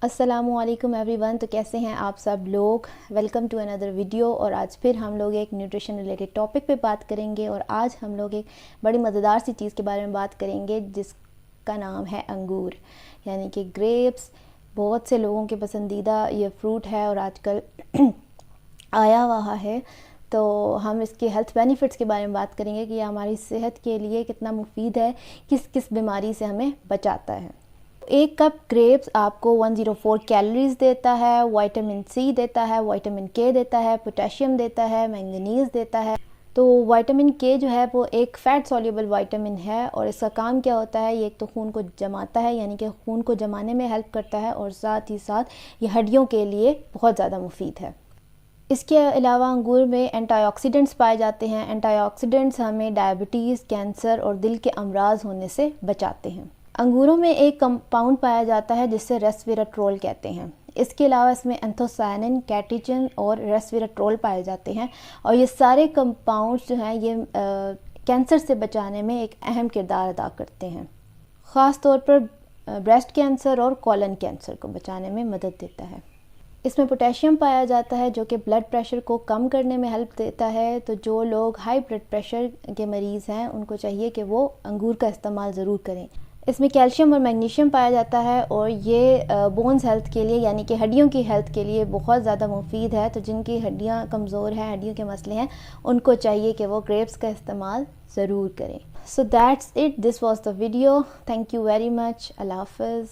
السلام علیکم every one. تو کیسے ہیں آپ سب لوگ؟ ویلکم ٹو اندر ویڈیو. اور آج پھر ہم لوگ ایک نیوٹریشن ریلیٹڈ ٹاپک پہ بات کریں گے. اور آج ہم لوگ ایک بڑی مزیدار سی چیز کے بارے میں بات کریں گے جس کا نام ہے انگور، یعنی کہ گریپس. بہت سے لوگوں کے پسندیدہ یہ فروٹ ہے اور آج کل آیا ہوا ہے. تو ہم اس کے ہیلتھ بینیفٹس کے بارے میں بات کریں گے کہ یہ ہماری صحت کے لیے کتنا مفید ہے، کس کس بیماری سے ہمیں بچاتا ہے. ایک کپ گریپس آپ کو 104 کیلوریز دیتا ہے، وائٹامن سی دیتا ہے، وائٹامن کے دیتا ہے، پوٹیشیم دیتا ہے، مینگنیز دیتا ہے. تو وائٹامن کے جو ہے وہ ایک فیٹ سولیبل وائٹامن ہے اور اس کا کام کیا ہوتا ہے، یہ ایک تو خون کو جماتا ہے، یعنی کہ خون کو جمانے میں ہیلپ کرتا ہے، اور ساتھ ہی ساتھ یہ ہڈیوں کے لیے بہت زیادہ مفید ہے. اس کے علاوہ انگور میں اینٹی آکسیڈنٹس پائے جاتے ہیں. اینٹی آکسیڈنٹس ہمیں ڈائبٹیز، کینسر اور دل کے امراض ہونے سے بچاتے ہیں. انگوروں میں ایک کمپاؤنڈ پایا جاتا ہے جس سے ریسویراٹرول کہتے ہیں. اس کے علاوہ اس میں اینتھوسائنن، کیٹیچن اور ریسویراٹرول پائے جاتے ہیں، اور یہ سارے کمپاؤنڈز جو ہیں یہ کینسر سے بچانے میں ایک اہم کردار ادا کرتے ہیں. خاص طور پر بریسٹ کینسر اور کولن کینسر کو بچانے میں مدد دیتا ہے. اس میں پوٹیشیم پایا جاتا ہے جو کہ بلڈ پریشر کو کم کرنے میں ہیلپ دیتا ہے. تو جو لوگ ہائی بلڈ پریشر کے مریض ہیں ان کو چاہیے کہ وہ انگور کا استعمال ضرور کریں. اس میں کیلشیم اور میگنیشیم پایا جاتا ہے اور یہ بونز ہیلتھ کے لیے، یعنی کہ ہڈیوں کی ہیلتھ کے لیے بہت زیادہ مفید ہے. تو جن کی ہڈیاں کمزور ہیں، ہڈیوں کے مسئلے ہیں، ان کو چاہیے کہ وہ گریپس کا استعمال ضرور کریں. So that's it. This was the video. Thank you very much. اللہ حافظ.